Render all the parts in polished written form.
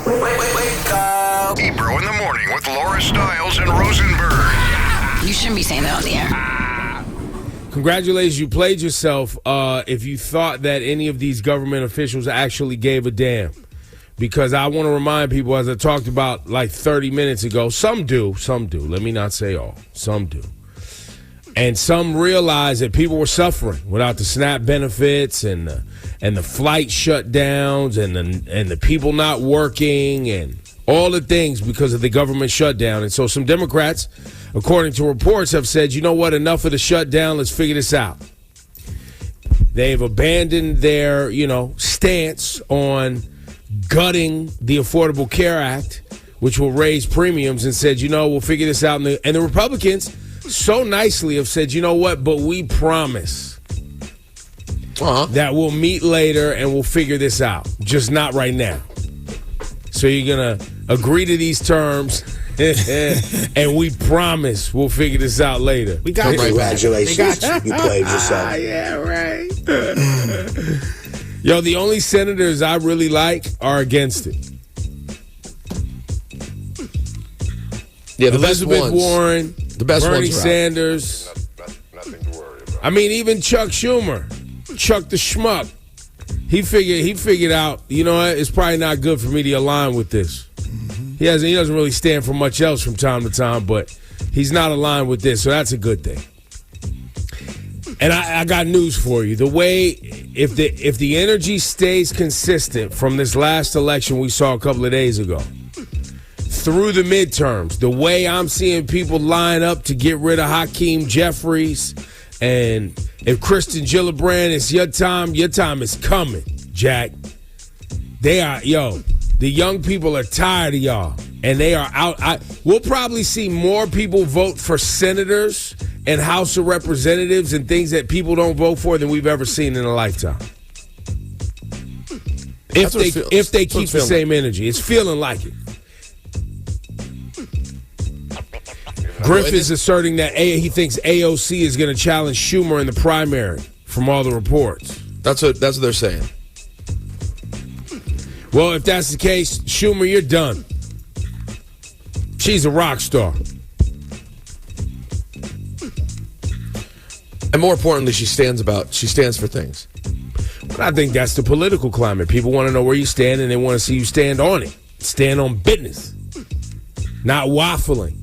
Wake up. Ebro in the morning with Laura Stiles and Rosenberg. You shouldn't be saying that on the air. Congratulations, you played yourself if you thought that any of these government officials actually gave a damn. Because I want to remind people, as I talked about like 30 minutes ago, some do. Let me not say all. Some do. And some realized that people were suffering without the SNAP benefits and the flight shutdowns and the people not working and all the things because of the government shutdown. And so some Democrats, according to reports, have said, you know what, enough of the shutdown, let's figure this out. They've abandoned their, stance on gutting the Affordable Care Act, which will raise premiums, and said, we'll figure this out. And the Republicans so nicely have said, you know what, but we promise that we'll meet later and we'll figure this out, just not right now. So you're going to agree to these terms, and we promise we'll figure this out later. We got Congratulations. You played yourself. Yeah, right. Yo, the only senators I really like are against it. Yeah, the Elizabeth best ones. Warren, The best Bernie ones are Sanders. Nothing to worry about. I mean, even Chuck Schumer, Chuck the Schmuck. He figured out, what, it's probably not good for me to align with this. He doesn't really stand for much else from time to time, but he's not aligned with this, so that's a good thing. And I got news for you. The way, if the energy stays consistent from this last election we saw a couple of days ago, through the midterms, the way I'm seeing people line up to get rid of Hakeem Jeffries, and if Kristen Gillibrand, it's your time is coming, Jack. They are, the young people are tired of y'all, and they are out. We'll probably see more people vote for senators and House of Representatives and things that people don't vote for than we've ever seen in a lifetime. If they keep the same energy. It's feeling like it. Griff is asserting that he thinks AOC is going to challenge Schumer in the primary from all the reports. That's what they're saying. Well, if that's the case, Schumer, you're done. She's a rock star. And more importantly, she stands for things. But I think that's the political climate. People want to know where you stand, and they want to see you stand on it. Stand on business, not waffling.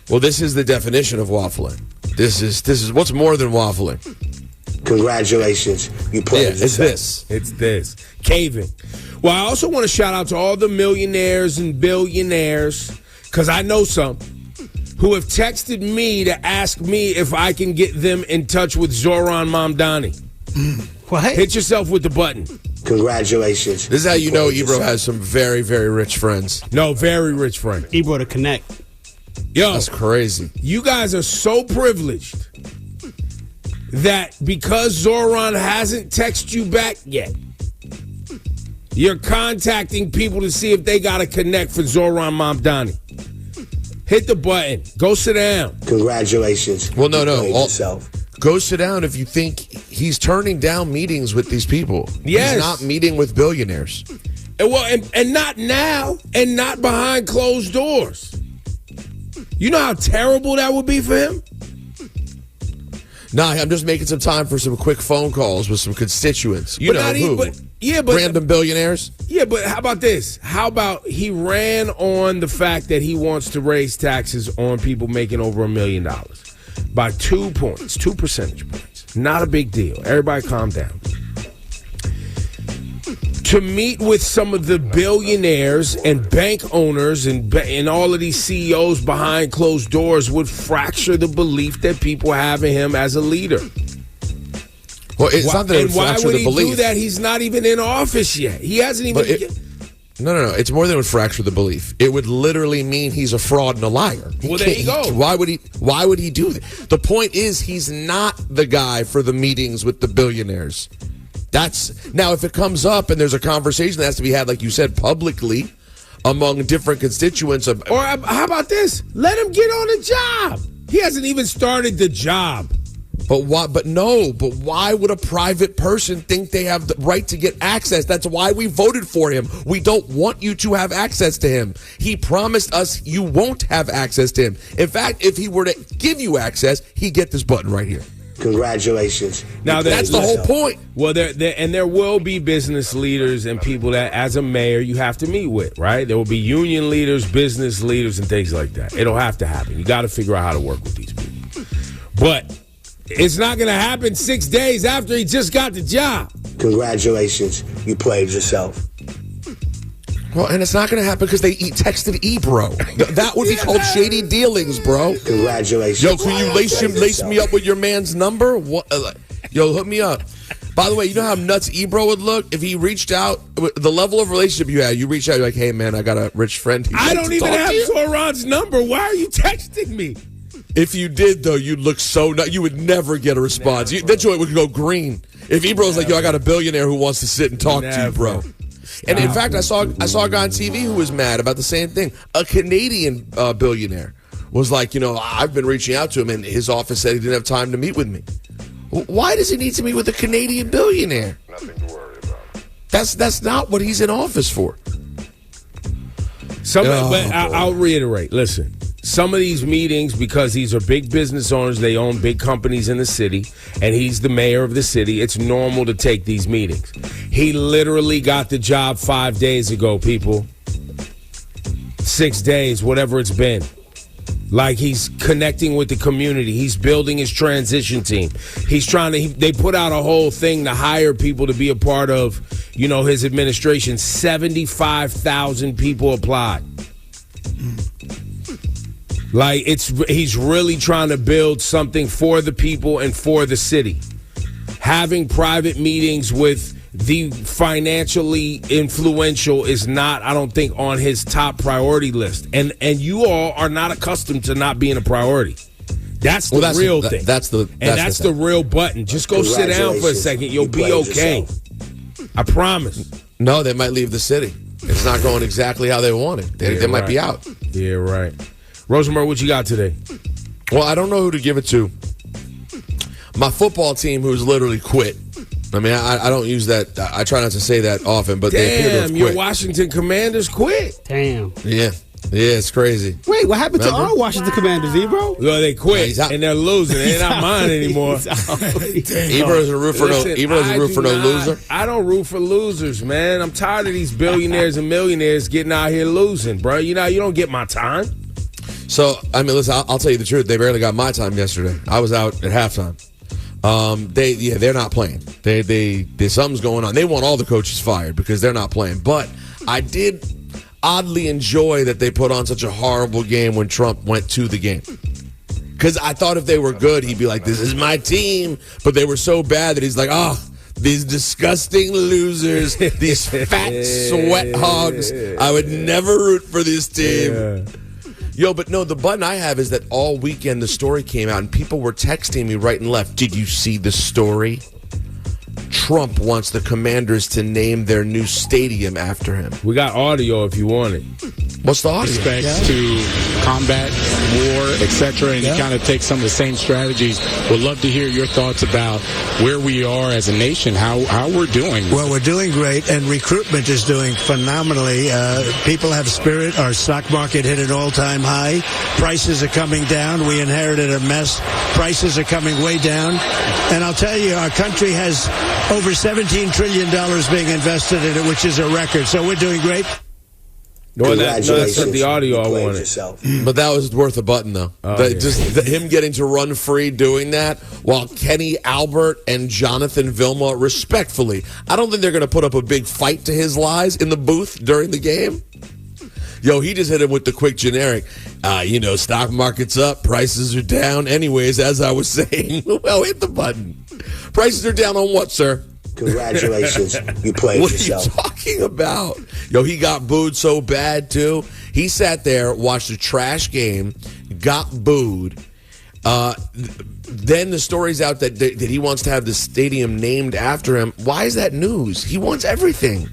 Well, this is the definition of waffling. This is what's more than waffling. Congratulations. You played yourself. It's this. Caving. Well, I also want to shout out to all the millionaires and billionaires, because I know some, who have texted me to ask me if I can get them in touch with Zohran Mamdani. What? Hit yourself with the button. Congratulations. This is how you know Ebro has some very, very rich friends. No, very rich friend. Ebro to connect. Yo, that's crazy. You guys are so privileged that because Zohran hasn't texted you back yet, you're contacting people to see if they got to connect for Zohran Mamdani. Hit the button. Go sit down. Congratulations. Well, no. Yourself. Go sit down if you think he's turning down meetings with these people. Yes. He's not meeting with billionaires. And not now, and not behind closed doors. You know how terrible that would be for him? Nah, I'm just making some time for some quick phone calls with some constituents. You know who? Random billionaires? Yeah, but how about this? How about he ran on the fact that he wants to raise taxes on people making over $1 million by 2 percentage points. Not a big deal. Everybody calm down. To meet with some of the billionaires and bank owners and all of these CEOs behind closed doors would fracture the belief that people have in him as a leader. Well, it's not that it would fracture the belief. And why would he do that? He's not even in office yet. He hasn't even... No. It's more than it would fracture the belief. It would literally mean he's a fraud and a liar. Well, there you go. Why would he do that? The point is, he's not the guy for the meetings with the billionaires. Now, if it comes up and there's a conversation that has to be had, like you said, publicly among different constituents. Or how about this? Let him get on the job. He hasn't even started the job. But why? But no. But why would a private person think they have the right to get access? That's why we voted for him. We don't want you to have access to him. He promised us you won't have access to him. In fact, if he were to give you access, he'd get this button right here. Congratulations. Now That's the whole point. Well, there will be business leaders and people that, as a mayor, you have to meet with, right? There will be union leaders, business leaders, and things like that. It'll have to happen. You got to figure out how to work with these people. But it's not going to happen 6 days after he just got the job. Congratulations. You played yourself. Well, and it's not going to happen because they texted Ebro. That would be called shady dealings, bro. Congratulations. Yo, can you lace me up with your man's number? What? Yo, hook me up. By the way, you know how nuts Ebro would look if he reached out? The level of relationship you had, you reach out, you're like, hey, man, I got a rich friend. I don't even have Sauron's number. Why are you texting me? If you did, though, you'd look so nuts. You would never get a response. That joint would go green. If Ebro's like, yo, I got a billionaire who wants to sit and talk to you, bro. And in fact, I saw a guy on TV who was mad about the same thing. A Canadian billionaire was like, I've been reaching out to him, and his office said he didn't have time to meet with me. Why does he need to meet with a Canadian billionaire? Nothing to worry about. That's not what he's in office for. I'll reiterate. Listen, some of these meetings, because these are big business owners, they own big companies in the city, and he's the mayor of the city, it's normal to take these meetings. He literally got the job 5 days ago, people. 6 days, whatever it's been. Like, he's connecting with the community. He's building his transition team. He's they put out a whole thing to hire people to be a part of, his administration. 75,000 people applied. Like, he's really trying to build something for the people and for the city. Having private meetings with the financially influential is not, I don't think, on his top priority list. And you all are not accustomed to not being a priority. That's the real thing. That's the real button. Just go sit down for a second. You'll be okay. I promise. No, they might leave the city. It's not going exactly how they want it. They might be out. Yeah, right. Rosenberg, what you got today? Well, I don't know who to give it to. My football team, who's literally quit. I mean, I don't use that. I try not to say that often, but they appear to have quit. Your Washington Commanders quit. Damn. Yeah, it's crazy. Wait, what happened to our Washington Commanders, Ebro? Well, they quit, and they're losing. They're not mine anymore. Ebro's a root for no loser. I don't root for losers, man. I'm tired of these billionaires and millionaires getting out here losing, bro. You don't get my time. So, I mean, listen, I'll tell you the truth. They barely got my time yesterday. I was out at halftime. They're not playing. There's something's going on. They want all the coaches fired because they're not playing. But I did oddly enjoy that they put on such a horrible game when Trump went to the game. Because I thought if they were good, he'd be like, this is my team. But they were so bad that he's like, these disgusting losers, these fat sweat hogs. I would never root for this team. Yeah. Yo, but no, the button I have is that all weekend the story came out and people were texting me right and left. Did you see the story? Trump wants the Commanders to name their new stadium after him. We got audio if you want it. What's the audio? Respects to combat, war, etc., and kind of take some of the same strategies. Would love to hear your thoughts about where we are as a nation, how we're doing. Well, we're doing great, and recruitment is doing phenomenally. People have spirit. Our stock market hit an all-time high. Prices are coming down. We inherited a mess. Prices are coming way down. And I'll tell you, our country has over $17 trillion being invested in it, which is a record. So we're doing great. No, that's not the audio I wanted. But that was worth a button, though. Him getting to run free doing that while Kenny Albert and Jonathan Vilma, respectfully, I don't think they're going to put up a big fight to his lies in the booth during the game. Yo, he just hit him with the quick generic. Stock market's up, prices are down. Anyways, as I was saying, well, hit the button. Prices are down on what, sir? Congratulations. You played yourself. What are you talking about? Yo, he got booed so bad, too. He sat there, watched a trash game, got booed. Then the story's out that he wants to have the stadium named after him. Why is that news? He wants everything.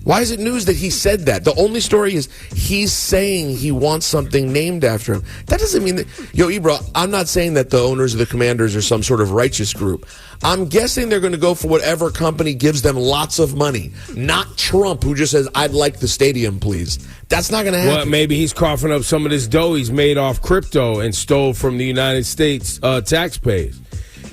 Why is it news that he said that? The only story is he's saying he wants something named after him. That doesn't mean that... Yo, Ibra, I'm not saying that the owners of the Commanders are some sort of righteous group. I'm guessing they're going to go for whatever company gives them lots of money. Not Trump, who just says, I'd like the stadium, please. That's not going to happen. Well, maybe he's coughing up some of this dough he's made off crypto and stole from the United States taxpayers.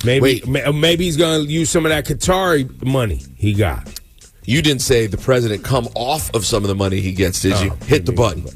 Maybe he's going to use some of that Qatari money he got. You didn't say the president come off of some of the money he gets, did you? Hit the button.